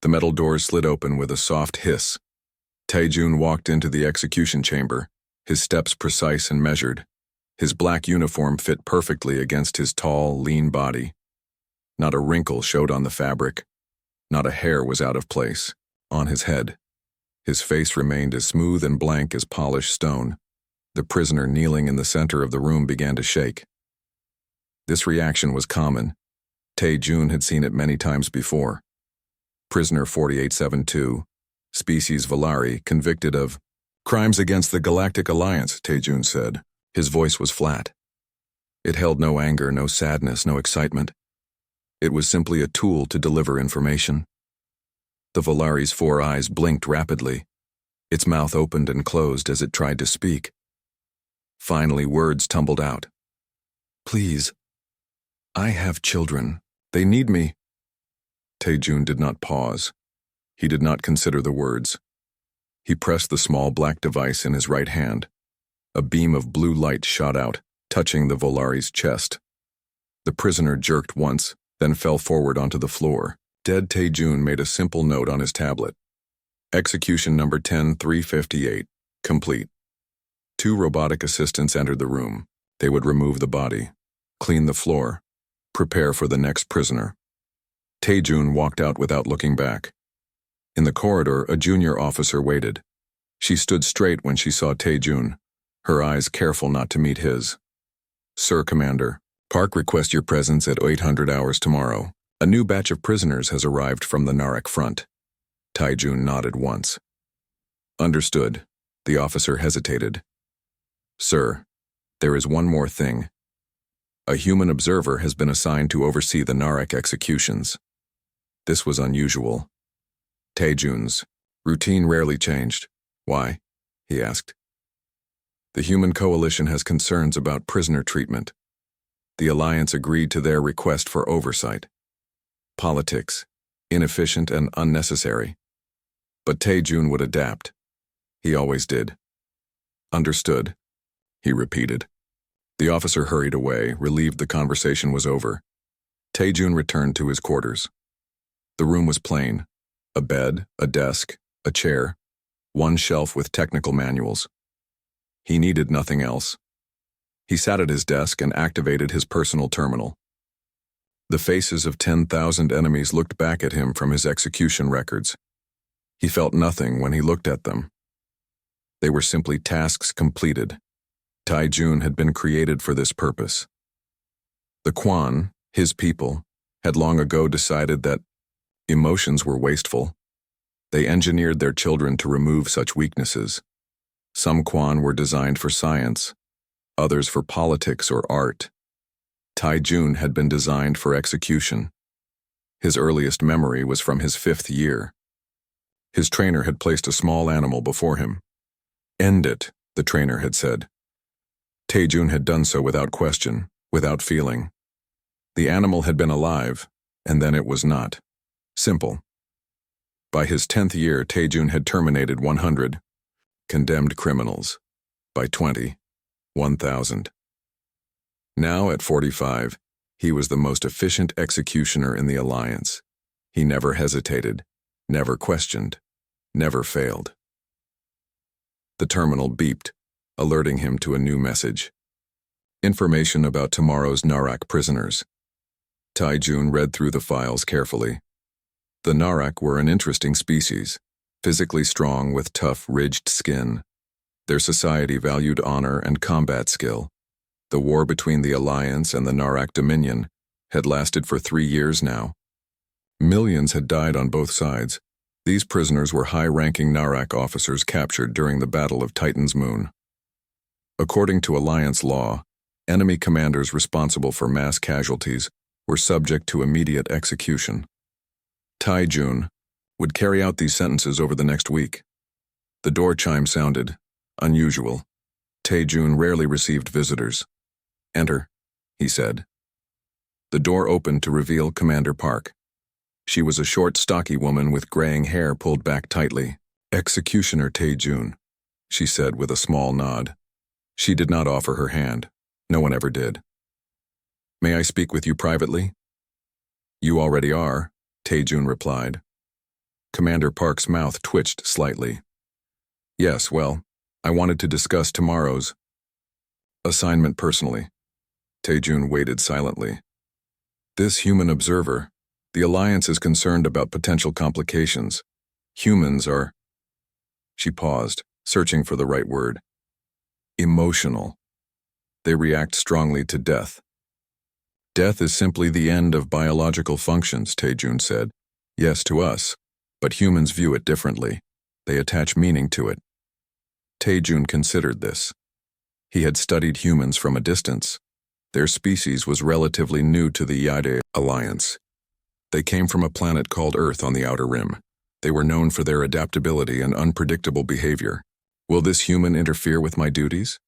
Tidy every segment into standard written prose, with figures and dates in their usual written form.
The metal doors slid open with a soft hiss. Tae-jun walked into the execution chamber, his steps precise and measured. His black uniform fit perfectly against his tall, lean body. Not a wrinkle showed on the fabric. Not a hair was out of place. On his head, his face remained as smooth and blank as polished stone. The prisoner kneeling in the center of the room began to shake. This reaction was common. Tae-jun had seen it many times before. Prisoner 4872, species Volari, convicted of crimes against the Galactic Alliance, Tae-jun said. His voice was flat. It held no anger, no sadness, no excitement. It was simply a tool to deliver information. The Volari's 4 eyes blinked rapidly. Its mouth opened and closed as it tried to speak. Finally, words tumbled out. Please. I have children. They need me. Tae-jun did not pause. He did not consider the words. He pressed the small black device in his right hand. A beam of blue light shot out, touching the Volari's chest. The prisoner jerked once, then fell forward onto the floor. Dead Tae-jun made a simple note on his tablet. Execution number 10358, complete. 2 robotic assistants entered the room. They would remove the body, clean the floor, prepare for the next prisoner. Tae-jun walked out without looking back. In the corridor, a junior officer waited. She stood straight when she saw Tae-jun, her eyes careful not to meet his. Sir Commander, Park requests your presence at 800 hours tomorrow. A new batch of prisoners has arrived from the Narek front. Tae-jun nodded once. Understood. The officer hesitated. Sir, there is one more thing. A human observer has been assigned to oversee the Narek executions. This was unusual. Tae-jun's routine rarely changed. Why? He asked. The human coalition has concerns about prisoner treatment. The Alliance agreed to their request for oversight. Politics, inefficient and unnecessary. But Tae-jun would adapt. He always did. Understood, he repeated. The officer hurried away, relieved the conversation was over. Tae-jun returned to his quarters. The room was plain. A bed, a desk, a chair, one shelf with technical manuals. He needed nothing else. He sat at his desk and activated his personal terminal. The faces of 10,000 enemies looked back at him from his execution records. He felt nothing when he looked at them. They were simply tasks completed. Tae-jun had been created for this purpose. The Quan, his people, had long ago decided that emotions were wasteful. They engineered their children to remove such weaknesses. Some Quan were designed for science, others for politics or art. Tae-jun had been designed for execution. His earliest memory was from his 5th year. His trainer had placed a small animal before him. End it, the trainer had said. Tae-jun had done so without question, without feeling. The animal had been alive, and then it was not. Simple. By his 10th year, Tae-jun had terminated 100 condemned criminals. By 20, 1,000. Now, at 45, he was the most efficient executioner in the Alliance. He never hesitated, never questioned, never failed. The terminal beeped, alerting him to a new message. Information about tomorrow's Narek prisoners. Tae-jun read through the files carefully. The Narek were an interesting species, physically strong with tough, ridged skin. Their society valued honor and combat skill. The war between the Alliance and the Narek Dominion had lasted for 3 years now. Millions had died on both sides. These prisoners were high-ranking Narek officers captured during the Battle of Titan's Moon. According to Alliance law, enemy commanders responsible for mass casualties were subject to immediate execution. Tae-jun would carry out these sentences over the next week. The door chime sounded. Unusual. Tae-jun rarely received visitors. Enter, he said. The door opened to reveal Commander Park. She was a short, stocky woman with graying hair pulled back tightly. Executioner Tae-jun, she said with a small nod. She did not offer her hand. No one ever did. May I speak with you privately? You already are, Tae-jun replied. Commander Park's mouth twitched slightly. Yes, well, I wanted to discuss tomorrow's assignment personally. Taejun waited silently. This human observer, the Alliance is concerned about potential complications. Humans are... She paused, searching for the right word. Emotional. They react strongly to death. Death is simply the end of biological functions, Taejun said. Yes, to us, but humans view it differently. They attach meaning to it. Taejun considered this. He had studied humans from a distance. Their species was relatively new to the Yade Alliance. They came from a planet called Earth on the Outer Rim. They were known for their adaptability and unpredictable behavior. Will this human interfere with my duties?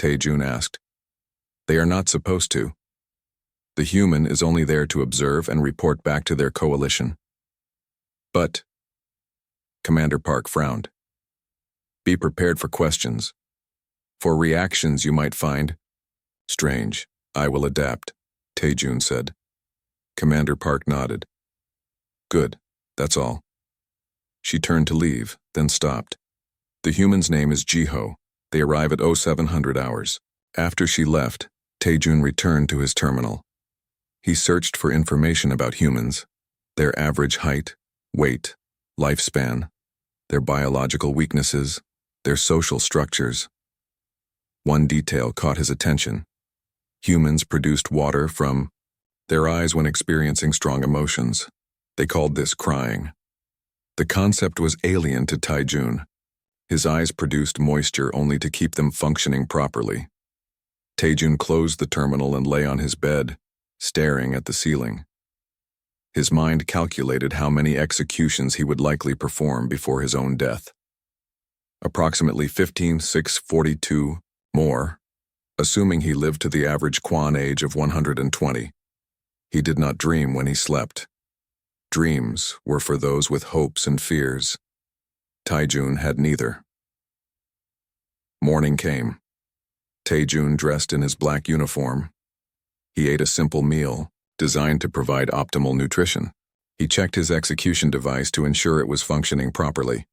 Taejun asked. They are not supposed to. The human is only there to observe and report back to their coalition. But, Commander Park frowned. Be prepared for questions. For reactions you might find strange. I will adapt, Taejun said. Commander Park nodded. Good, that's all. She turned to leave, then stopped. The human's name is Jiho. They arrive at 0700 hours. After she left, Taejun returned to his terminal. He searched for information about humans, their average height, weight, lifespan, their biological weaknesses, their social structures. One detail caught his attention. Humans produced water from their eyes when experiencing strong emotions. They called this crying. The concept was alien to Taejun. His eyes produced moisture only to keep them functioning properly. Taejun closed the terminal and lay on his bed, staring at the ceiling. His mind calculated how many executions he would likely perform before his own death. Approximately 15,642 more, assuming he lived to the average Quan age of 120. He did not dream when he slept. Dreams were for those with hopes and fears. Taejun had neither. Morning came. Taejun dressed in his black uniform. He ate a simple meal, designed to provide optimal nutrition. He checked his execution device to ensure it was functioning properly.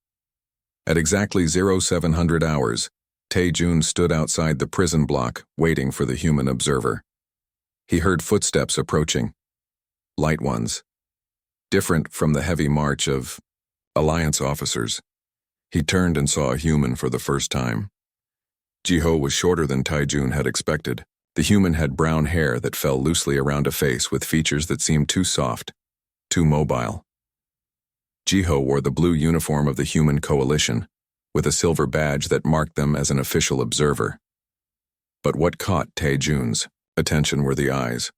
At exactly 0700 hours, Taejun stood outside the prison block, waiting for the human observer. He heard footsteps approaching. Light ones. Different from the heavy march of Alliance officers. He turned and saw a human for the first time. Jiho was shorter than Taejun had expected. The human had brown hair that fell loosely around a face with features that seemed too soft, too mobile. Jiho wore the blue uniform of the Human Coalition, with a silver badge that marked them as an official observer. But what caught Taejun's attention were the eyes.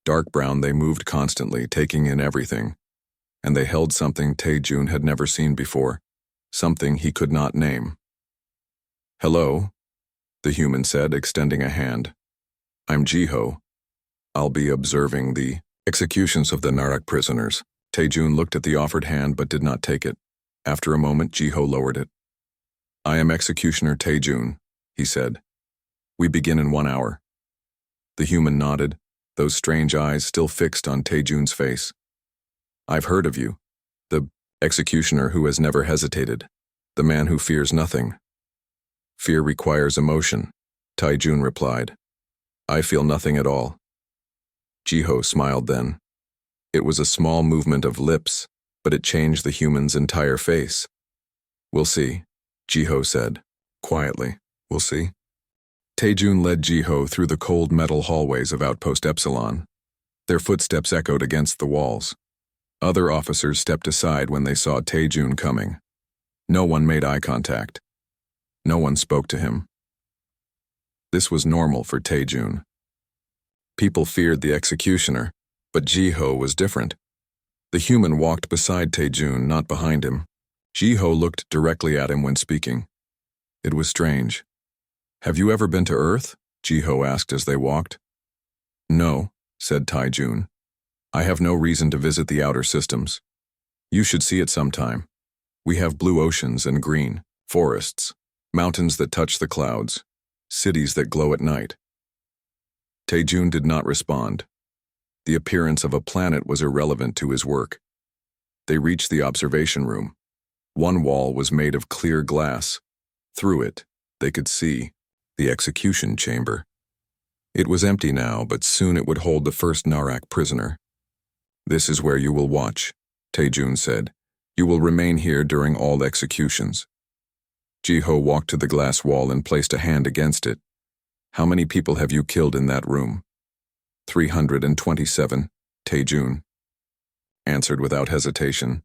Dark brown, they moved constantly, taking in everything. And they held something Taejun had never seen before, something he could not name. Hello, the human said, extending a hand. I'm Jiho. I'll be observing the executions of the Narak prisoners. Taejun looked at the offered hand but did not take it. After a moment, Jiho lowered it. I am Executioner Taejun, he said. We begin in 1 hour. The human nodded, those strange eyes still fixed on Taejun's face. I've heard of you. The executioner who has never hesitated. The man who fears nothing. Fear requires emotion, Taejun replied. I feel nothing at all. Jiho smiled then. It was a small movement of lips, but it changed the human's entire face. We'll see, Jiho said, quietly. We'll see. Taejun led Jiho through the cold metal hallways of Outpost Epsilon. Their footsteps echoed against the walls. Other officers stepped aside when they saw Taejun coming. No one made eye contact. No one spoke to him. This was normal for Taejun. People feared the executioner, but Jiho was different. The human walked beside Taejun, not behind him. Jiho looked directly at him when speaking. It was strange. Have you ever been to Earth? Jiho asked as they walked. No, said Taejun. I have no reason to visit the outer systems. You should see it sometime. We have blue oceans and green forests, mountains that touch the clouds, cities that glow at night. Taejun did not respond. The appearance of a planet was irrelevant to his work. They reached the observation room. One wall was made of clear glass. Through it, they could see the execution chamber. It was empty now, but soon it would hold the first Narak prisoner. "This is where you will watch," Taejun said. "You will remain here during all executions." Jiho walked to the glass wall and placed a hand against it. "How many people have you killed in that room?" 327, Taejun answered without hesitation.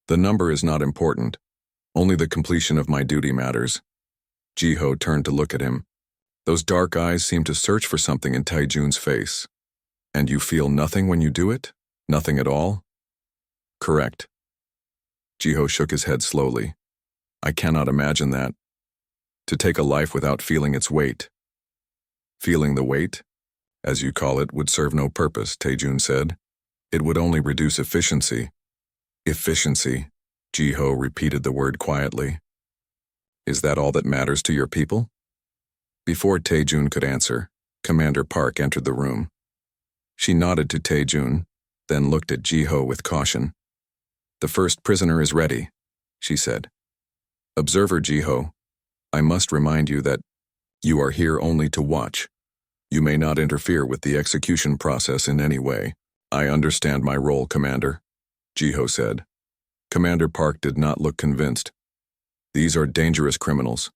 "The number is not important. Only the completion of my duty matters." Jiho turned to look at him. Those dark eyes seemed to search for something in Taejun's face. "And you feel nothing when you do it? Nothing at all?" "Correct." Jiho shook his head slowly. "I cannot imagine that. To take a life without feeling its weight." "Feeling the weight, as you call it, would serve no purpose," Taejun said. "It would only reduce efficiency." "Efficiency," Jiho repeated the word quietly. "Is that all that matters to your people?" Before Taejun could answer, Commander Park entered the room. She nodded to Taejun, then looked at Jiho with caution. "The first prisoner is ready," she said. "Observer Jiho, I must remind you that you are here only to watch. You may not interfere with the execution process in any way." "I understand my role, Commander," Jiho said. Commander Park did not look convinced. "These are dangerous criminals.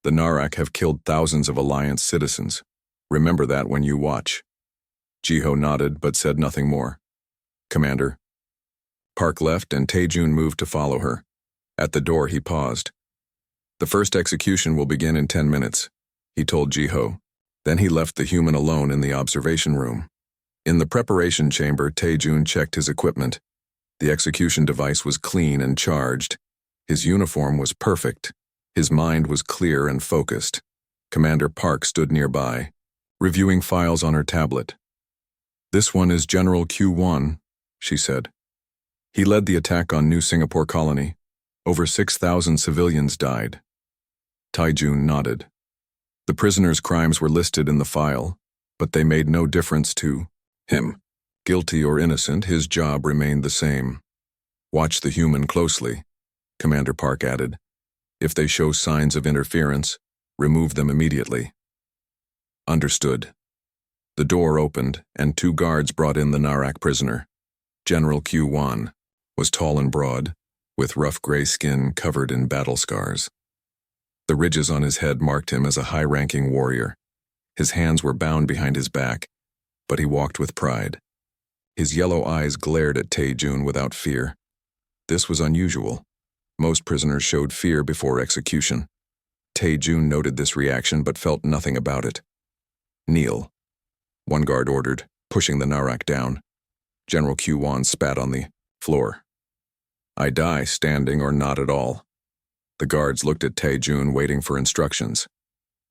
The Narak have killed thousands of Alliance citizens. Remember that when you watch." Jiho nodded but said nothing more. "Commander." Park left and Taejun moved to follow her. At the door he paused. "The first execution will begin in 10 minutes, he told Jiho. Then he left the human alone in the observation room. In the preparation chamber, Taejun checked his equipment. The execution device was clean and charged. His uniform was perfect. His mind was clear and focused. Commander Park stood nearby, reviewing files on her tablet. "This one is General Q1, she said. "He led the attack on New Singapore Colony. Over 6,000 civilians died." Taejun nodded. The prisoner's crimes were listed in the file, but they made no difference to him. Guilty or innocent, his job remained the same. "Watch the human closely," Commander Park added. "If they show signs of interference, remove them immediately." "Understood." The door opened, and 2 guards brought in the Narak prisoner. General Q1 was tall and broad, with rough gray skin covered in battle scars. The ridges on his head marked him as a high-ranking warrior. His hands were bound behind his back, but he walked with pride. His yellow eyes glared at Taejun without fear. This was unusual. Most prisoners showed fear before execution. Taejun noted this reaction but felt nothing about it. "Kneel," one guard ordered, pushing the Narak down. General Q1 spat on the floor. "I die standing or not at all." The guards looked at Taejun, waiting for instructions.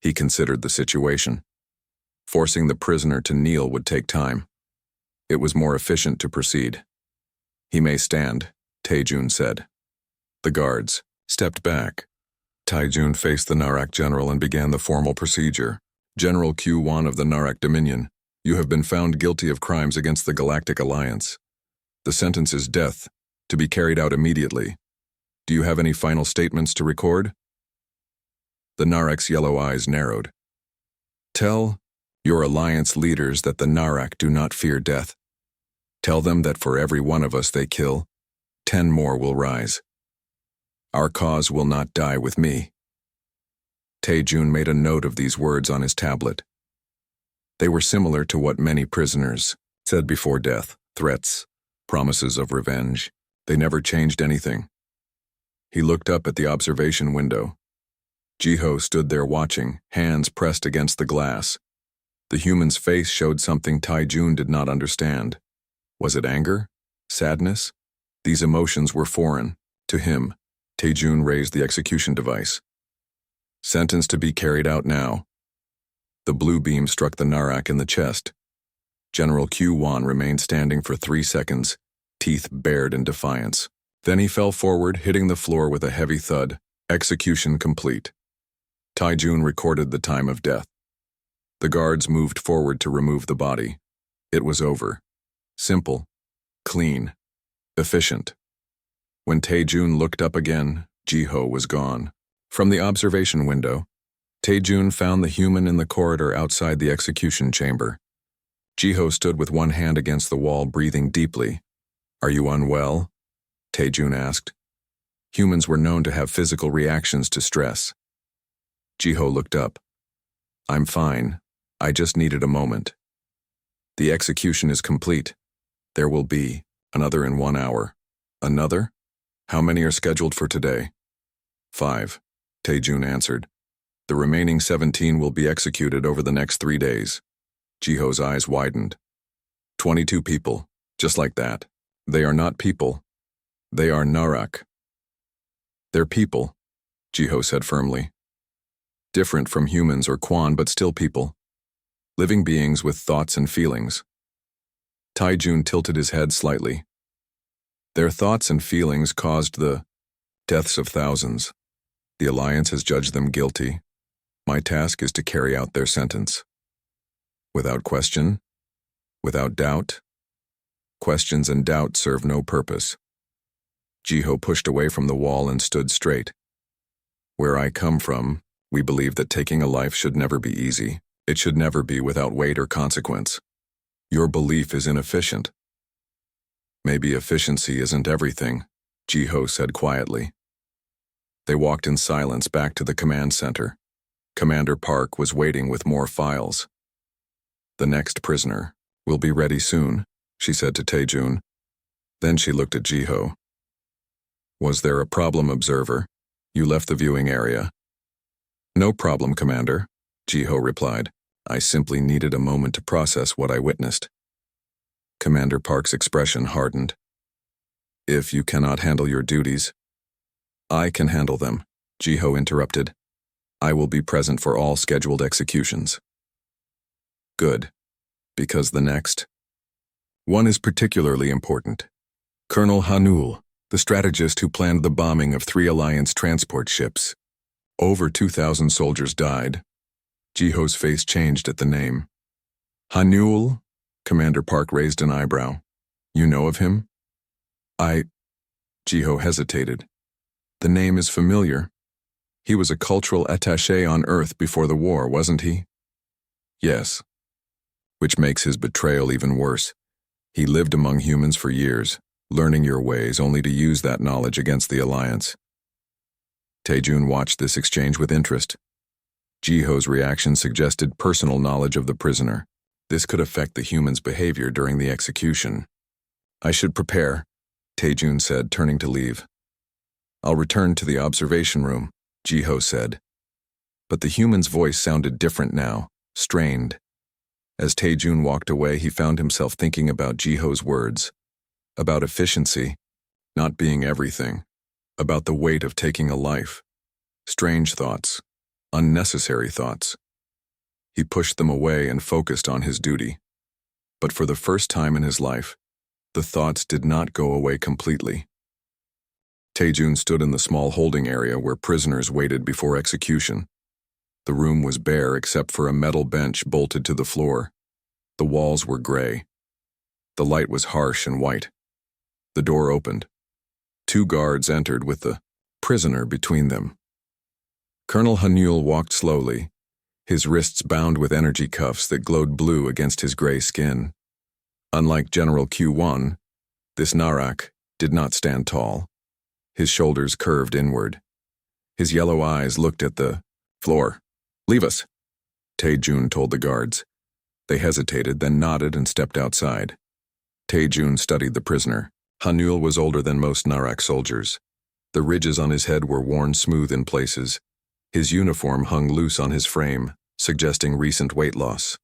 He considered the situation. Forcing the prisoner to kneel would take time. It was more efficient to proceed. "He may stand," Taejun said. The guards stepped back. Taejun faced the Narak general and began the formal procedure. "General Q1 of the Narak Dominion, you have been found guilty of crimes against the Galactic Alliance. The sentence is death, to be carried out immediately. Do you have any final statements to record?" The Narak's yellow eyes narrowed. "Tell your Alliance leaders that the Narak do not fear death. Tell them that for every one of us they kill, 10 more will rise. Our cause will not die with me." Taejun made a note of these words on his tablet. They were similar to what many prisoners said before death: threats, promises of revenge. They never changed anything. He looked up at the observation window. Jiho stood there watching, hands pressed against the glass. The human's face showed something Taejun did not understand. Was it anger? Sadness? These emotions were foreign. To him, Taejun raised the execution device. "Sentence to be carried out now." The blue beam struck the Narak in the chest. General Q1 remained standing for 3 seconds, teeth bared in defiance. Then he fell forward, hitting the floor with a heavy thud. Execution complete. Taejun recorded the time of death. The guards moved forward to remove the body. It was over. Simple, clean, efficient. When Tae-jun looked up again, Ji-ho was gone. From the observation window, Tae-jun found the human in the corridor outside the execution chamber. Ji-ho stood with one hand against the wall, breathing deeply. "Are you unwell?" Tae-jun asked. Humans were known to have physical reactions to stress. Ji-ho looked up. "I'm fine. I just needed a moment. The execution is complete. There will be another in 1 hour." "Another? How many are scheduled for today?" 5, Tae-jun answered. "The remaining 17 will be executed over the next 3 days. Ji-ho's eyes widened. 22 people, just like that. They are not people. They are Narak." "They're people," Ji-ho said firmly. "Different from humans or Quan, but still people. Living beings with thoughts and feelings." Tae-jun tilted his head slightly. "Their thoughts and feelings caused the deaths of thousands. The Alliance has judged them guilty. My task is to carry out their sentence. Without question, without doubt. Questions and doubt serve no purpose." Ji-ho pushed away from the wall and stood straight. "Where I come from, we believe that taking a life should never be easy. It should never be without weight or consequence. Your belief is inefficient." "Maybe efficiency isn't everything," Ji-ho said quietly. They walked in silence back to the command center. Commander Park was waiting with more files. "The next prisoner will be ready soon," she said to Tae-jun. Then she looked at Ji-ho. "Was there a problem, observer? You left the viewing area." "No problem, Commander," Ji-ho replied. "I simply needed a moment to process what I witnessed." Commander Park's expression hardened. "If you cannot handle your duties—" "I can handle them," Ji-ho interrupted. "I will be present for all scheduled executions." "Good. Because the next one is particularly important. Colonel Hanul, the strategist who planned the bombing of 3 Alliance transport ships. Over 2,000 soldiers died." Ji-ho's face changed at the name. "Hanul?" Commander Park raised an eyebrow. "You know of him?" Ji-ho hesitated. "The name is familiar. He was a cultural attaché on Earth before the war, wasn't he?" "Yes." "Which makes his betrayal even worse. He lived among humans for years, learning your ways only to use that knowledge against the Alliance." Tae-jun watched this exchange with interest. Ji-ho's reaction suggested personal knowledge of the prisoner. This could affect the human's behavior during the execution. "I should prepare," Tae-jun said, turning to leave. "I'll return to the observation room," Ji-ho said. But the human's voice sounded different now, strained. As Tae-jun walked away, he found himself thinking about Ji-ho's words. About efficiency, not being everything. About the weight of taking a life. Strange thoughts. Unnecessary thoughts. He pushed them away and focused on his duty. But for the first time in his life, the thoughts did not go away completely. Tae-jun stood in the small holding area where prisoners waited before execution. The room was bare except for a metal bench bolted to the floor. The walls were gray. The light was harsh and white. The door opened. 2 guards entered with the prisoner between them. Colonel Hanul walked slowly, his wrists bound with energy cuffs that glowed blue against his gray skin. Unlike General Q1, this Narak did not stand tall. His shoulders curved inward. His yellow eyes looked at the floor. "Leave us," Tae-jun told the guards. They hesitated, then nodded and stepped outside. Tae-jun studied the prisoner. Hanul was older than most Narak soldiers. The ridges on his head were worn smooth in places. His uniform hung loose on his frame, suggesting recent weight loss.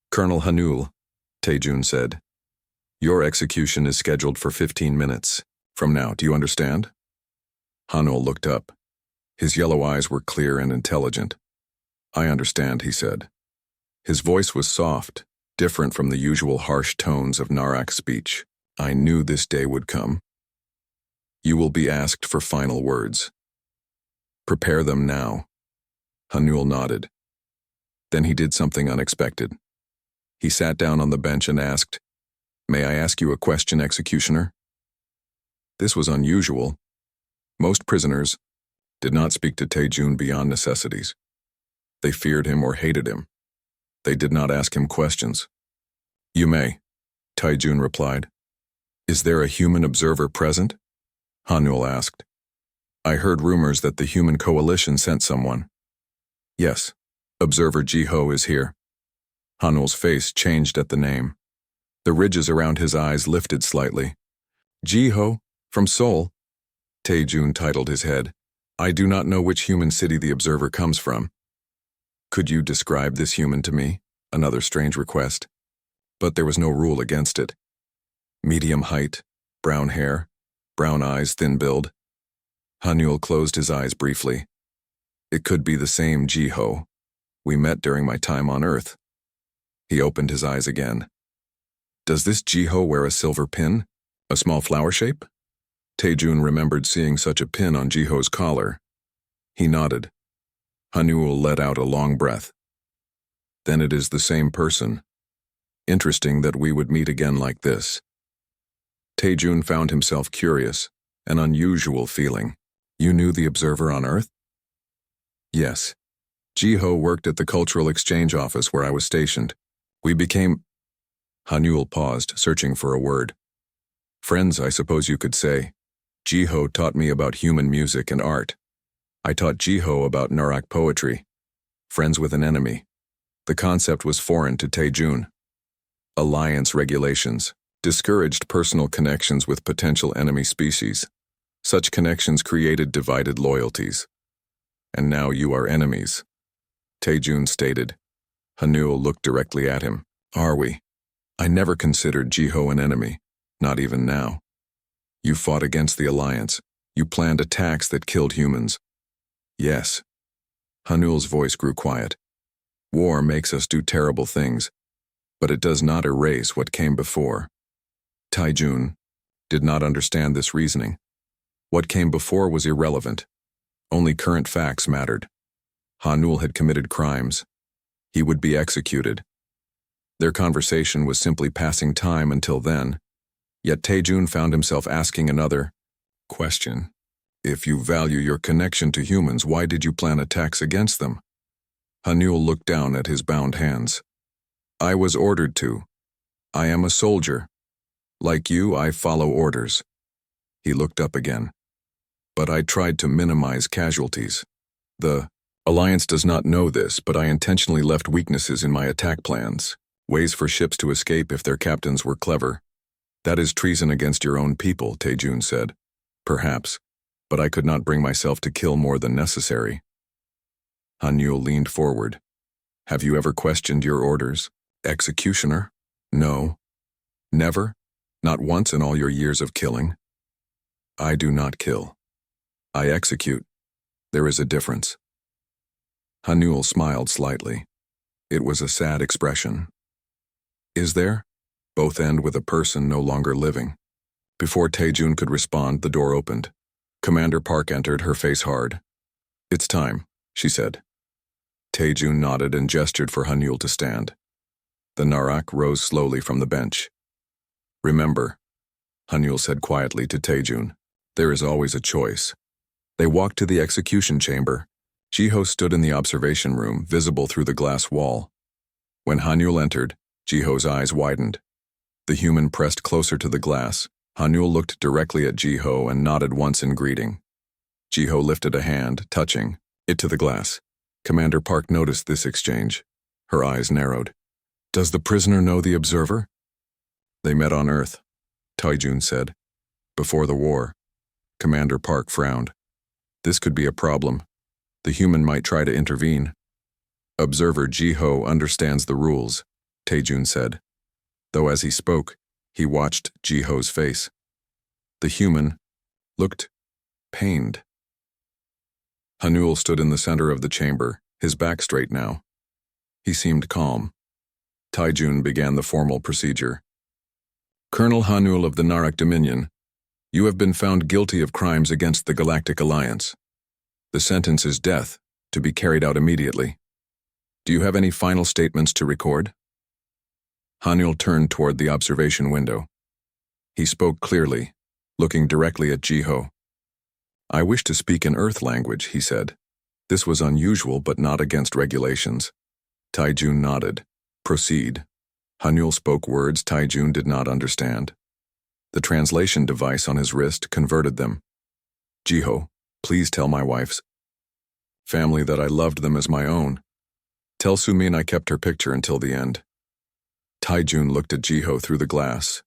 "Colonel Hanul," Tae-jun said, "your execution is scheduled for 15 minutes. From now, do you understand?" Hanul looked up. His yellow eyes were clear and intelligent. "I understand," he said. His voice was soft, different from the usual harsh tones of Narak speech. "I knew this day would come. You will be asked for final words. Prepare them now." Hanul nodded. Then he did something unexpected. He sat down on the bench and asked, "May I ask you a question, Executioner?" This was unusual. Most prisoners did not speak to Taejun beyond necessities. They feared him or hated him. They did not ask him questions. "You may," Taejun replied. "Is there a human observer present?" Hanul asked. "I heard rumors that the Human Coalition sent someone." "Yes, Observer Jiho is here." Hanul's face changed at the name. The ridges around his eyes lifted slightly. "Jiho, from Seoul?" Taejun titled his head. "I do not know which human city the observer comes from." "Could you describe this human to me?" Another strange request. But there was no rule against it. Medium height, brown hair, brown eyes, thin build. Hanul closed his eyes briefly. "It could be the same Jiho. We met during my time on Earth." He opened his eyes again. "Does this Jiho wear a silver pin? A small flower shape?" Taejun remembered seeing such a pin on Jiho's collar. He nodded. Hanul let out a long breath. "Then it is the same person. Interesting that we would meet again like this." Taejun found himself curious, an unusual feeling. "You knew the observer on Earth?" "Yes. Jiho worked at the Cultural Exchange Office where I was stationed. We became—" Hanul paused, searching for a word. "Friends, I suppose you could say. Jiho taught me about human music and art. I taught Jiho about Narak poetry. Friends with an enemy. The concept was foreign to Taejun. Alliance regulations discouraged personal connections with potential enemy species. Such connections created divided loyalties. And now you are enemies," Taejun stated. Hanul looked directly at him. "Are we? I never considered Jiho an enemy, not even now. You fought against the Alliance. You planned attacks that killed humans." "Yes." Hanul's voice grew quiet. "War makes us do terrible things, but it does not erase what came before." Taejun did not understand this reasoning. What came before was irrelevant. Only current facts mattered. Hanul had committed crimes. He would be executed. Their conversation was simply passing time until then, yet Taejun found himself asking another question. "If you value your connection to humans, why did you plan attacks against them?" Hanul looked down at his bound hands. "I was ordered to. I am a soldier. Like you, I follow orders." He looked up again. "But I tried to minimize casualties. The Alliance does not know this, but I intentionally left weaknesses in my attack plans, ways for ships to escape if their captains were clever." "That is treason against your own people," Taejun said. "Perhaps, but I could not bring myself to kill more than necessary." Hanul leaned forward. "Have you ever questioned your orders, executioner?" "No." "Never? Not once in all your years of killing?" "I do not kill. I execute. There is a difference." Hanul smiled slightly. It was a sad expression. "Is there?" "Both end with a person no longer living." Before Taejun could respond, the door opened. Commander Park entered, her face hard. "It's time," she said. Taejun nodded and gestured for Hanul to stand. The Narak rose slowly from the bench. "Remember," Hanul said quietly to Taejun, "there is always a choice." They walked to the execution chamber. Jiho stood in the observation room, visible through the glass wall. When Hanul entered, Jiho's eyes widened. The human pressed closer to the glass. Hanul looked directly at Jiho and nodded once in greeting. Jiho lifted a hand, touching it to the glass. Commander Park noticed this exchange. Her eyes narrowed. "Does the prisoner know the observer?" "They met on Earth," Taejun said. "Before the war." Commander Park frowned. "This could be a problem. The human might try to intervene." "Observer Jiho understands the rules," Taejun said. Though as he spoke, he watched Jiho's face. The human looked pained. Hanul stood in the center of the chamber, his back straight now. He seemed calm. Taejun began the formal procedure. "Colonel Hanul of the Narak Dominion, you have been found guilty of crimes against the Galactic Alliance. The sentence is death, to be carried out immediately. Do you have any final statements to record?" Hanul turned toward the observation window. He spoke clearly, looking directly at Jiho. "I wish to speak in Earth language," he said. This was unusual but not against regulations. Taijun nodded. "Proceed." Hanul spoke words Taijun did not understand. The translation device on his wrist converted them. "Jiho, please tell my wife's family that I loved them as my own. Tell Sumin I kept her picture until the end." Taijun looked at Jiho through the glass.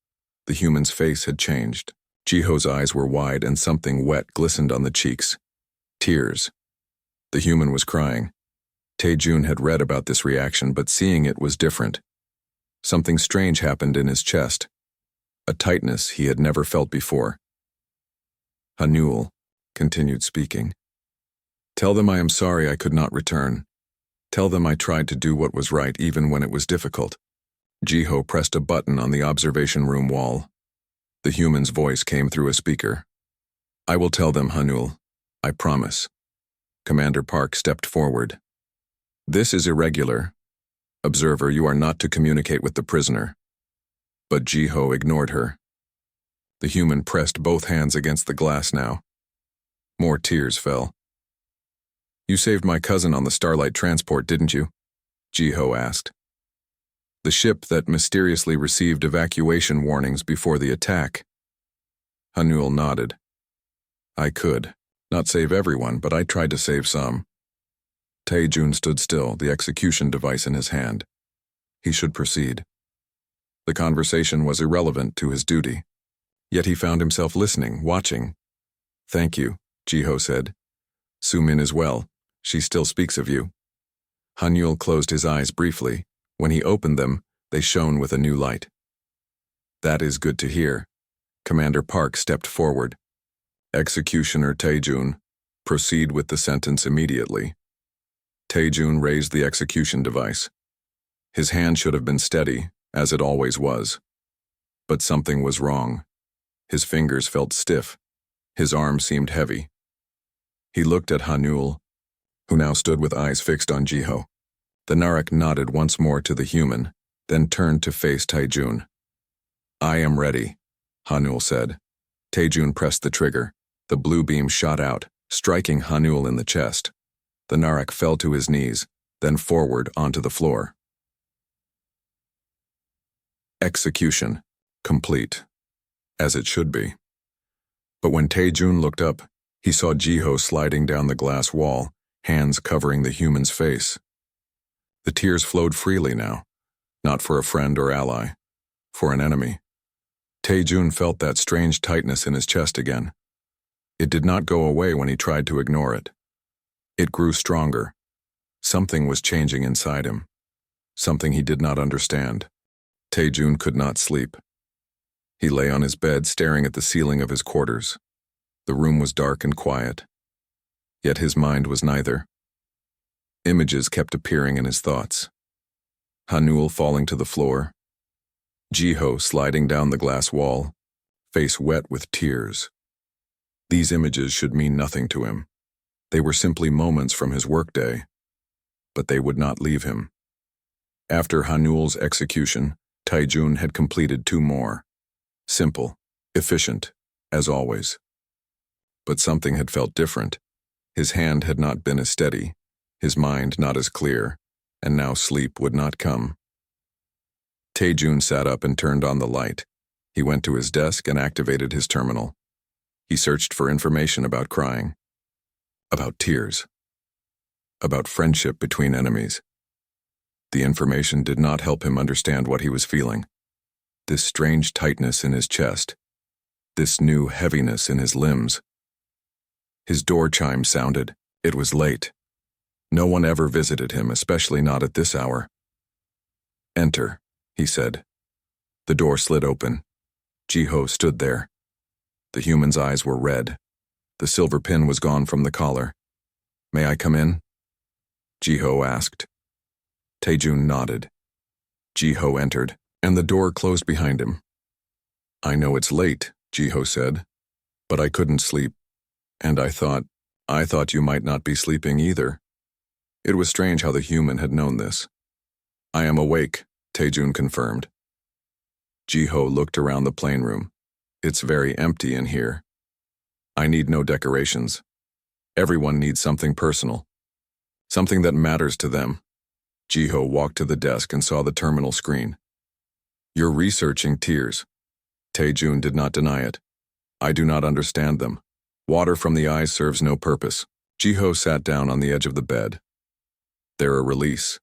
The human's face had changed. Jiho's eyes were wide and something wet glistened on the cheeks. Tears. The human was crying. Taijun had read about this reaction, but seeing it was different. Something strange happened in his chest. A tightness he had never felt before. Hanul continued speaking. "Tell them I am sorry I could not return. Tell them I tried to do what was right even when it was difficult." Jiho pressed a button on the observation room wall. The human's voice came through a speaker. "I will tell them, Hanul. I promise." Commander Park stepped forward. "This is irregular. Observer, you are not to communicate with the prisoner." But Jiho ignored her. The human pressed both hands against the glass now. More tears fell. "You saved my cousin on the Starlight transport, didn't you?" Jiho asked. "The ship that mysteriously received evacuation warnings before the attack." Hanul nodded. "I could. Not save everyone, but I tried to save some." Taijun stood still, the execution device in his hand. He should proceed. The conversation was irrelevant to his duty. Yet he found himself listening, watching. "Thank you," Jiho said. "Sumin is well. She still speaks of you." Hanul closed his eyes briefly. When he opened them, they shone with a new light. "That is good to hear." Commander Park stepped forward. "Executioner Taijun, proceed with the sentence immediately." Taijun raised the execution device. His hand should have been steady, as it always was. But something was wrong. His fingers felt stiff. His arm seemed heavy. He looked at Hanul, who now stood with eyes fixed on Jiho. The Narek nodded once more to the human, then turned to face Taijun. "I am ready," Hanul said. Taijun pressed the trigger. The blue beam shot out, striking Hanul in the chest. The Narek fell to his knees, then forward onto the floor. Execution. Complete. As it should be. But when Taijun looked up, he saw Jiho sliding down the glass wall, hands covering the human's face. The tears flowed freely now, not for a friend or ally, for an enemy. Taijun felt that strange tightness in his chest again. It did not go away when he tried to ignore it. It grew stronger. Something was changing inside him. Something he did not understand. Taijun could not sleep. He lay on his bed staring at the ceiling of his quarters. The room was dark and quiet. Yet his mind was neither. Images kept appearing in his thoughts. Hanul falling to the floor. Jiho sliding down the glass wall, face wet with tears. These images should mean nothing to him. They were simply moments from his workday. But they would not leave him. After Hanul's execution, Taijun had completed 2 more. Simple, efficient, as always. But something had felt different. His hand had not been as steady, his mind not as clear, and now sleep would not come. Taijun sat up and turned on the light. He went to his desk and activated his terminal. He searched for information about crying, about tears, about friendship between enemies. The information did not help him understand what he was feeling. This strange tightness in his chest, this new heaviness in his limbs. His door chime sounded. It was late. No one ever visited him, especially not at this hour. "Enter," he said. The door slid open. Jiho stood there. The human's eyes were red. The silver pin was gone from the collar. "May I come in?" Jiho asked. Taijun nodded. Jiho entered, and the door closed behind him. "I know it's late," Jiho said, "but I couldn't sleep, and I thought you might not be sleeping either." It was strange how the human had known this. "I am awake," Taijun confirmed. Jiho looked around the plane room. It's very empty in here. I need no decorations. Everyone needs something personal. Something that matters to them. Jiho walked to the desk and saw the terminal screen. You're researching tears. Taejun did not deny it. I do not understand them. Water from the eyes serves no purpose. Jiho sat down on the edge of the bed. They're a release,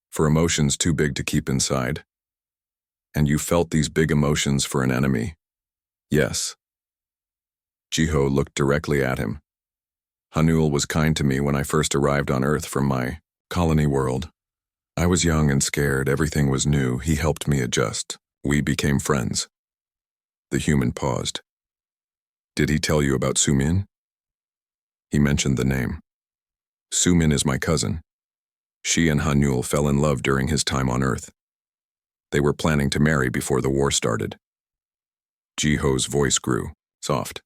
for emotions too big to keep inside. And you felt these big emotions for an enemy. Yes. Jiho looked directly at him. Hanul was kind to me when I first arrived on Earth from my colony world. I was young and scared, everything was new, he helped me adjust. We became friends. The human paused. Did he tell you about Sumin? He mentioned the name. Sumin is my cousin. She and Hanul fell in love during his time on Earth. They were planning to marry before the war started. Jiho's voice grew, soft.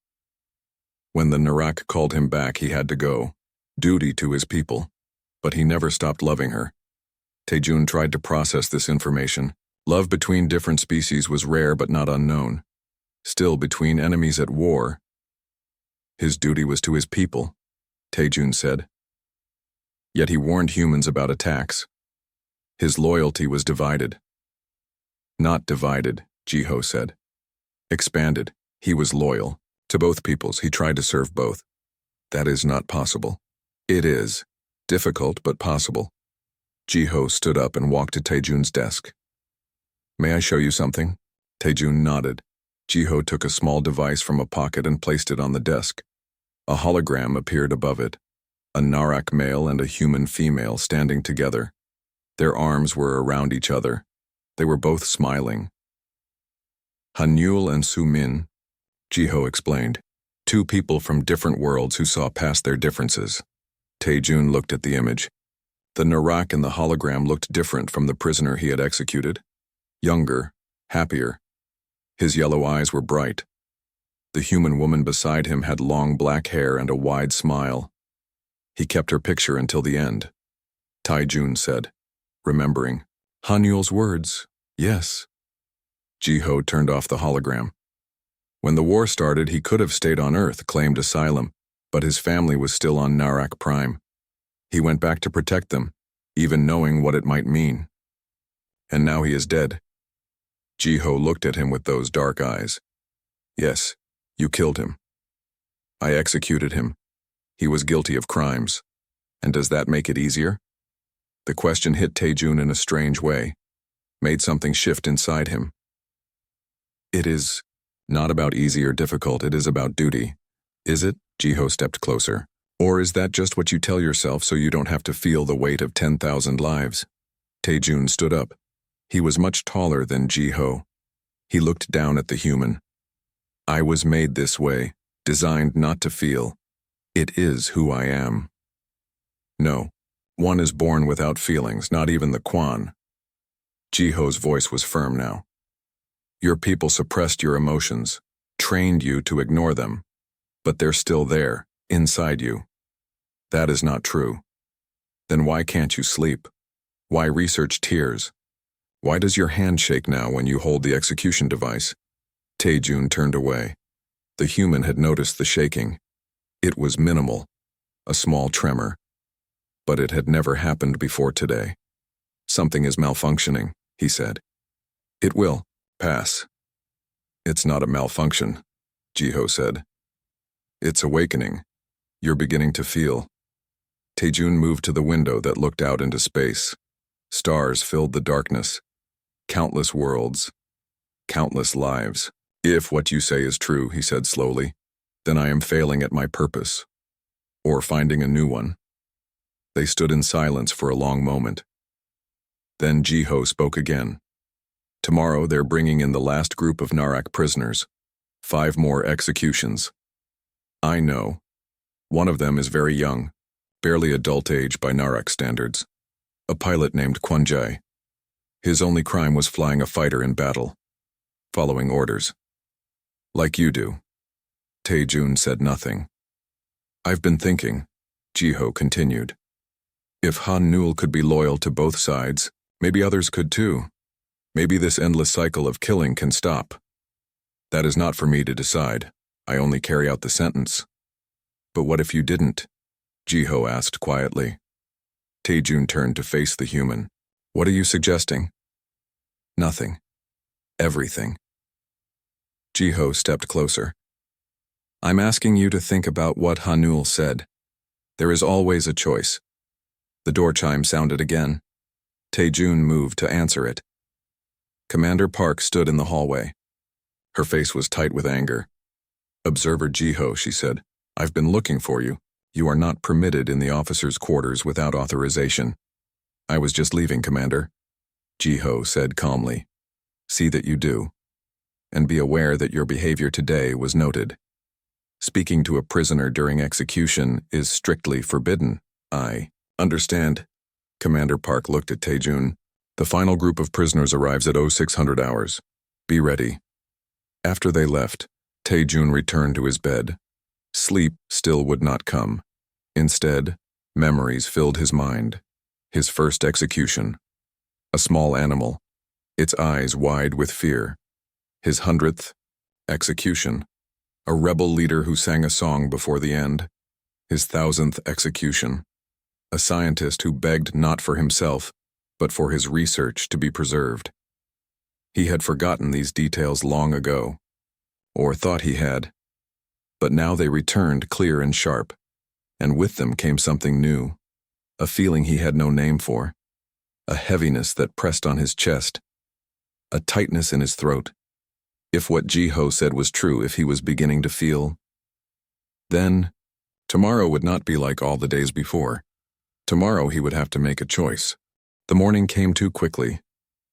When the Narak called him back, he had to go. Duty to his people. But he never stopped loving her. Taejun tried to process this information. Love between different species was rare but not unknown. Still, between enemies at war, his duty was to his people, Taejun said. Yet he warned humans about attacks. His loyalty was divided. Not divided, Jiho said. Expanded. He was loyal. To both peoples, he tried to serve both. That is not possible. It is. Difficult, but possible. Jiho stood up and walked to Taejun's desk. May I show you something? Taejun nodded. Jiho took a small device from a pocket and placed it on the desk. A hologram appeared above it. A Narak male and a human female standing together. Their arms were around each other. They were both smiling. Hanul and Sumin, Jiho explained. Two people from different worlds who saw past their differences. Taejun looked at the image. The Narak in the hologram looked different from the prisoner he had executed. Younger, happier. His yellow eyes were bright. The human woman beside him had long black hair and a wide smile. He kept her picture until the end. Taejun said, remembering. Hanul's words, yes. Jiho turned off the hologram. When the war started, he could have stayed on Earth, claimed asylum, but his family was still on Narak Prime. He went back to protect them, even knowing what it might mean. And now he is dead. Jiho looked at him with those dark eyes. Yes, you killed him. I executed him. He was guilty of crimes. And does that make it easier? The question hit Taejun in a strange way, made something shift inside him. It is not about easy or difficult, it is about duty. Is it? Jiho stepped closer. Or is that just what you tell yourself so you don't have to feel the weight of 10,000 lives? Taejun stood up. He was much taller than Jiho. He looked down at the human. I was made this way, designed not to feel. It is who I am. No, one is born without feelings, not even the Quan. Jiho's voice was firm now. Your people suppressed your emotions, trained you to ignore them, but they're still there, inside you. That is not true. Then why can't you sleep? Why research tears? Why does your hand shake now when you hold the execution device? Taejun turned away. The human had noticed the shaking. It was minimal, a small tremor. But it had never happened before today. Something is malfunctioning, he said. It will pass. It's not a malfunction, Jiho said. It's awakening. You're beginning to feel. Taejun moved to the window that looked out into space. Stars filled the darkness. Countless worlds. Countless lives. If what you say is true, he said slowly, then I am failing at my purpose. Or finding a new one. They stood in silence for a long moment. Then Jiho spoke again. Tomorrow they're bringing in the last group of Narak prisoners. 5 more executions. I know. One of them is very young, barely adult age by Narak standards. A pilot named Kwanjai. His only crime was flying a fighter in battle, following orders. Like you do. Taejun said nothing. I've been thinking, Jiho continued. If Han-Nul could be loyal to both sides, maybe others could too. Maybe this endless cycle of killing can stop. That is not for me to decide. I only carry out the sentence. But what if you didn't? Jiho asked quietly. Taejun turned to face the human. What are you suggesting? Nothing. Everything. Jiho stepped closer. I'm asking you to think about what Hanul said. There is always a choice. The door chime sounded again. Taejun moved to answer it. Commander Park stood in the hallway. Her face was tight with anger. Observer Jiho, she said, I've been looking for you. You are not permitted in the officers' quarters without authorization. I was just leaving, Commander. Jiho said calmly. See that you do. And be aware that your behavior today was noted. Speaking to a prisoner during execution is strictly forbidden. I understand. Commander Park looked at Taejun. The final group of prisoners arrives at 0600 hours. Be ready. After they left, Taejun returned to his bed. Sleep still would not come. Instead, memories filled his mind. His first execution. A small animal, its eyes wide with fear. His 100th execution. A rebel leader who sang a song before the end. His 1000th execution. A scientist who begged not for himself, but for his research to be preserved. He had forgotten these details long ago, or thought he had. But now they returned clear and sharp, and with them came something new, a feeling he had no name for, a heaviness that pressed on his chest, a tightness in his throat. If what Jiho said was true, if he was beginning to feel, then tomorrow would not be like all the days before. Tomorrow he would have to make a choice. The morning came too quickly.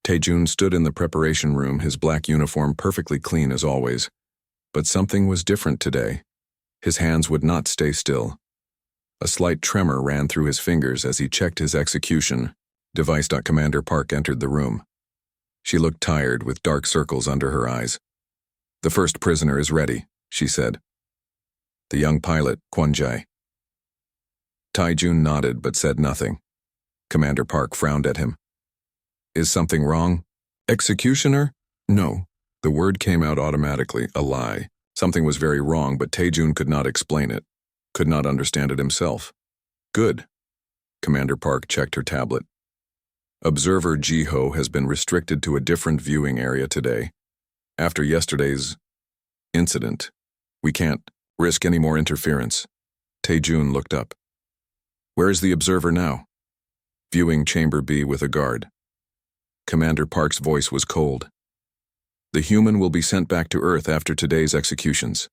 Taejun stood in the preparation room, his black uniform perfectly clean as always. But something was different today. His hands would not stay still. A slight tremor ran through his fingers as he checked his execution device. Commander Park entered the room. She looked tired with dark circles under her eyes. The first prisoner is ready, she said. The young pilot, Kwon-jae. Taejun nodded but said nothing. Commander Park frowned at him. Is something wrong? Executioner? No. The word came out automatically, a lie. Something was very wrong, but Taejun could not explain it, could not understand it himself. Good. Commander Park checked her tablet. Observer Jiho has been restricted to a different viewing area today. After yesterday's incident, we can't risk any more interference. Taejun looked up. Where is the observer now? Viewing chamber B with a guard. Commander Park's voice was cold. The human will be sent back to Earth after today's executions.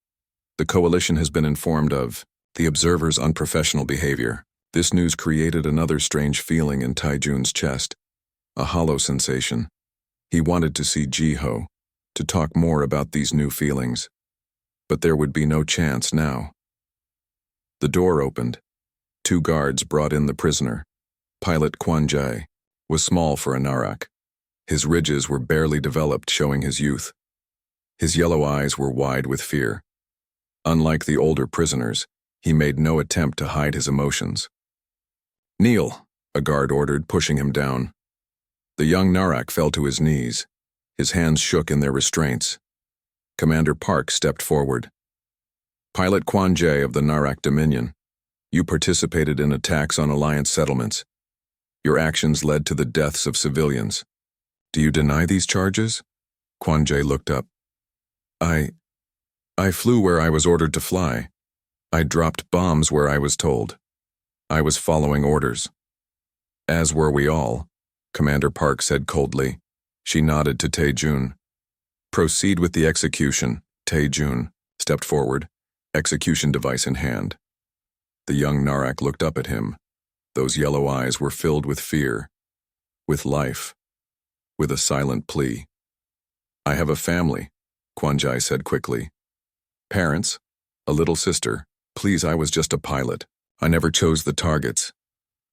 The coalition has been informed of the observer's unprofessional behavior. This news created another strange feeling in Taejun's chest, a hollow sensation. He wanted to see Jiho, to talk more about these new feelings. But there would be no chance now. The door opened. 2 guards brought in the prisoner. Pilot Kwon-jae was small for a Narak. His ridges were barely developed, showing his youth. His yellow eyes were wide with fear. Unlike the older prisoners, he made no attempt to hide his emotions. Kneel, a guard ordered, pushing him down. The young Narak fell to his knees. His hands shook in their restraints. Commander Park stepped forward. Pilot Kwon-jae of the Narak Dominion, you participated in attacks on Alliance settlements. Your actions led to the deaths of civilians. Do you deny these charges? Kwon-jae looked up. I flew where I was ordered to fly. I dropped bombs where I was told. I was following orders. As were we all, Commander Park said coldly. She nodded to Taejun. Proceed with the execution. Taejun stepped forward, execution device in hand. The young Narak looked up at him. Those yellow eyes were filled with fear, with life, with a silent plea. I have a family, Kwon-jae said quickly. Parents, a little sister. Please, I was just a pilot. I never chose the targets.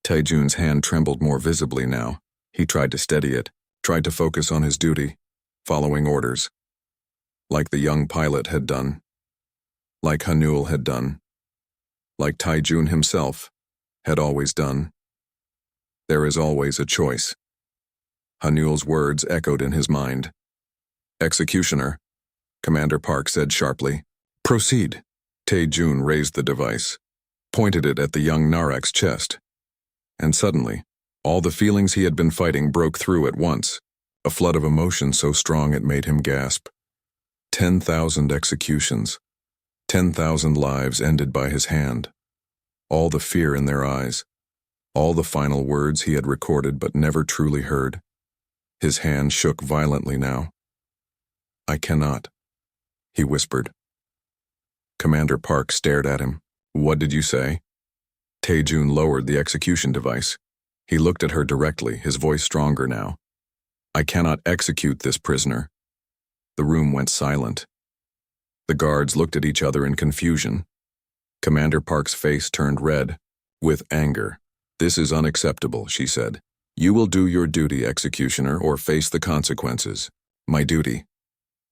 Taejun's hand trembled more visibly now. He tried to steady it, tried to focus on his duty, following orders. Like the young pilot had done. Like Hanul had done. Like Taejun himself had always done. There is always a choice. Hanul's words echoed in his mind. Executioner, Commander Park said sharply. Proceed. Tae-Jun raised the device, pointed it at the young Narak's chest. And suddenly, all the feelings he had been fighting broke through at once, a flood of emotion so strong it made him gasp. 10,000 executions, 10,000 lives ended by his hand. All the fear in their eyes, all the final words he had recorded but never truly heard. His hand shook violently now. I cannot, he whispered. Commander Park stared at him. What did you say? Tae-Jun lowered the execution device. He looked at her directly, his voice stronger now. I cannot execute this prisoner. The room went silent. The guards looked at each other in confusion. Commander Park's face turned red, with anger. This is unacceptable, she said. You will do your duty, executioner, or face the consequences. My duty.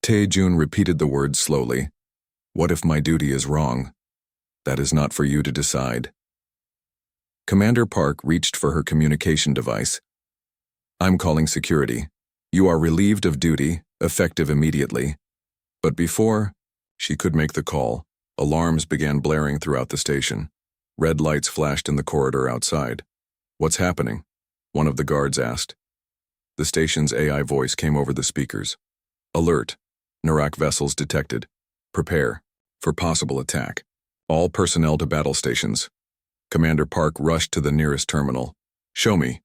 Tae-Jun repeated the words slowly. What if my duty is wrong? That is not for you to decide. Commander Park reached for her communication device. I'm calling security. You are relieved of duty, effective immediately. But before she could make the call, alarms began blaring throughout the station. Red lights flashed in the corridor outside. What's happening? One of the guards asked. The station's AI voice came over the speakers. Alert. Narak vessels detected. Prepare for possible attack. All personnel to battle stations. Commander Park rushed to the nearest terminal. Show me.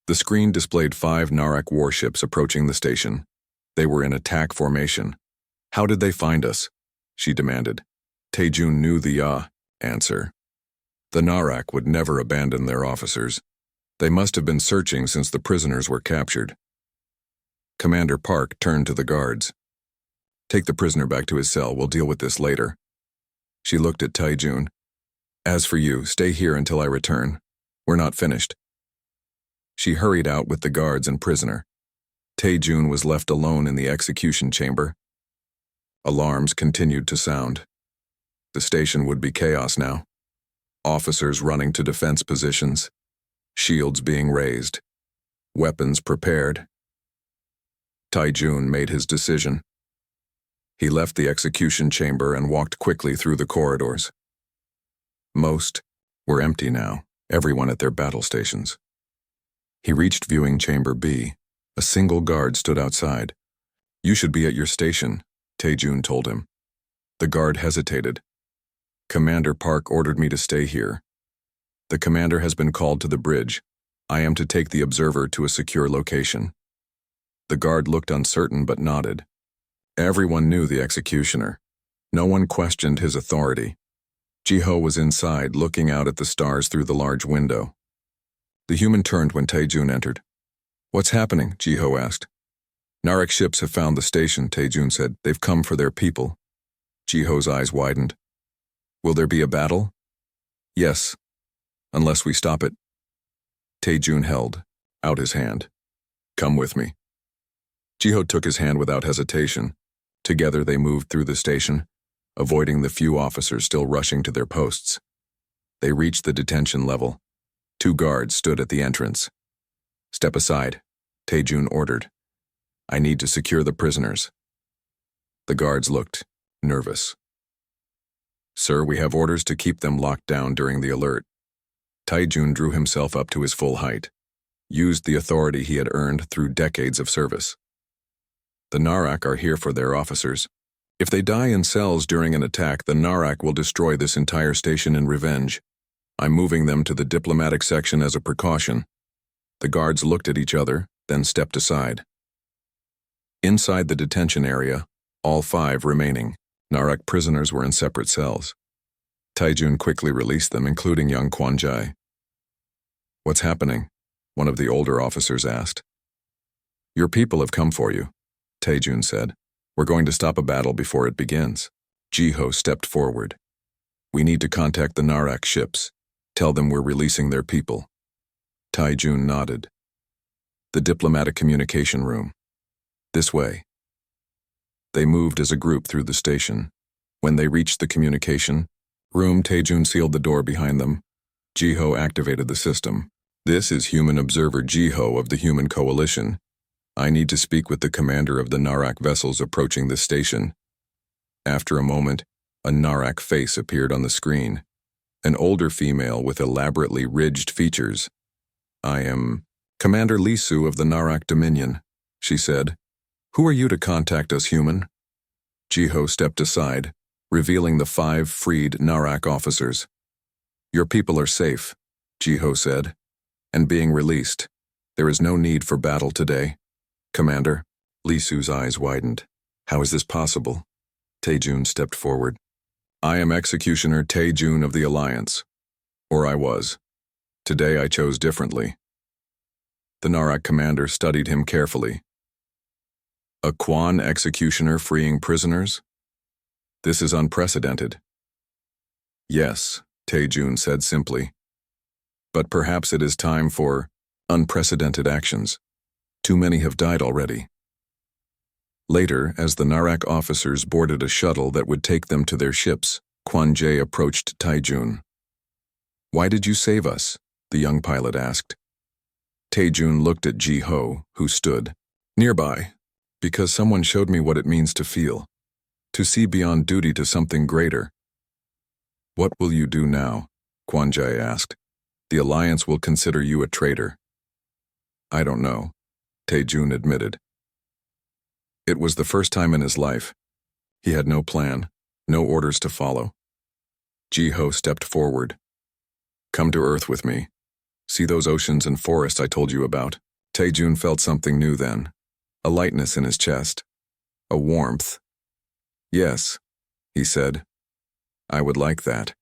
The screen displayed 5 Narak warships approaching the station. They were in attack formation. How did they find us? She demanded. Tae-Jun knew the answer. The Narak would never abandon their officers. They must have been searching since the prisoners were captured. Commander Park turned to the guards. Take the prisoner back to his cell. We'll deal with this later. She looked at Tae-Jun. As for you, stay here until I return. We're not finished. She hurried out with the guards and prisoner. Tae-Jun was left alone in the execution chamber. Alarms continued to sound. The station would be chaos now. Officers running to defense positions. Shields being raised. Weapons prepared. Tae-Jun made his decision. He left the execution chamber and walked quickly through the corridors. Most were empty now, everyone at their battle stations. He reached viewing chamber B. A single guard stood outside. You should be at your station, Tae-Jun told him. The guard hesitated. Commander Park ordered me to stay here. The commander has been called to the bridge. I am to take the observer to a secure location. The guard looked uncertain but nodded. Everyone knew the executioner. No one questioned his authority. Jiho was inside, looking out at the stars through the large window. The human turned when Tae-Jun entered. What's happening? Jiho asked. Narak ships have found the station, Tae-Jun said. They've come for their people. Jiho's eyes widened. Will there be a battle? Yes, unless we stop it. Tae-Jun held out his hand. Come with me. Jiho took his hand without hesitation. Together they moved through the station, avoiding the few officers still rushing to their posts. They reached the detention level. 2 guards stood at the entrance. Step aside, Tae-Jun ordered. I need to secure the prisoners. The guards looked nervous. Sir, we have orders to keep them locked down during the alert. Tae-Jun drew himself up to his full height, used the authority he had earned through decades of service. The Narak are here for their officers. If they die in cells during an attack, the Narak will destroy this entire station in revenge. I'm moving them to the diplomatic section as a precaution. The guards looked at each other, then stepped aside. Inside the detention area, all 5 remaining Narak prisoners were in separate cells. Tae-Jun quickly released them, including young Kwon-jae. What's happening? One of the older officers asked. Your people have come for you, Tae-Jun said. We're going to stop a battle before it begins. Jiho stepped forward. We need to contact the Narak ships. Tell them we're releasing their people. Tae-Jun nodded. The diplomatic communication room. This way. They moved as a group through the station. When they reached the communication room, Tae-Jun sealed the door behind them. Jiho activated the system. This is Human Observer Jiho of the Human Coalition. I need to speak with the commander of the Narak vessels approaching this station. After a moment, a Narak face appeared on the screen. An older female with elaborately ridged features. "I am Commander Lisu of the Narak Dominion," she said. "Who are you to contact us, human?" Jiho stepped aside, revealing the 5 freed Narak officers. "Your people are safe," Jiho said, "and being released. There is no need for battle today." "Commander?" Lisu's eyes widened. "How is this possible?" Taejun stepped forward. "I am Executioner Taejun of the Alliance. Or I was. Today I chose differently." The Narak commander studied him carefully. "A Quan executioner freeing prisoners? This is unprecedented." "Yes," Taejun said simply. "But perhaps it is time for unprecedented actions. Too many have died already." Later, as the Narak officers boarded a shuttle that would take them to their ships, Quan Jae approached Taejun. "Why did you save us?" the young pilot asked. Taejun looked at Ji-ho, who stood nearby. "Because someone showed me what it means to feel, to see beyond duty to something greater." "What will you do now?" Quan Jae asked. "The Alliance will consider you a traitor." "I don't know," Taejun admitted. It was the first time in his life. He had no plan, no orders to follow. Ji-ho stepped forward. "Come to Earth with me. See those oceans and forests I told you about." Taejun felt something new then, a lightness in his chest, a warmth. "Yes," he said. "I would like that."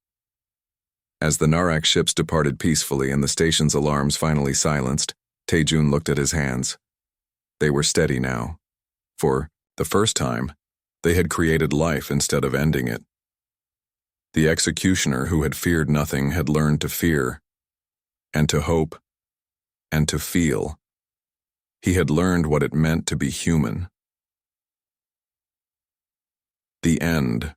As the Narak ships departed peacefully and the station's alarms finally silenced, Taejun looked at his hands. They were steady now. For the first time, they had created life instead of ending it. The executioner who had feared nothing had learned to fear, and to hope, and to feel. He had learned what it meant to be human. The end.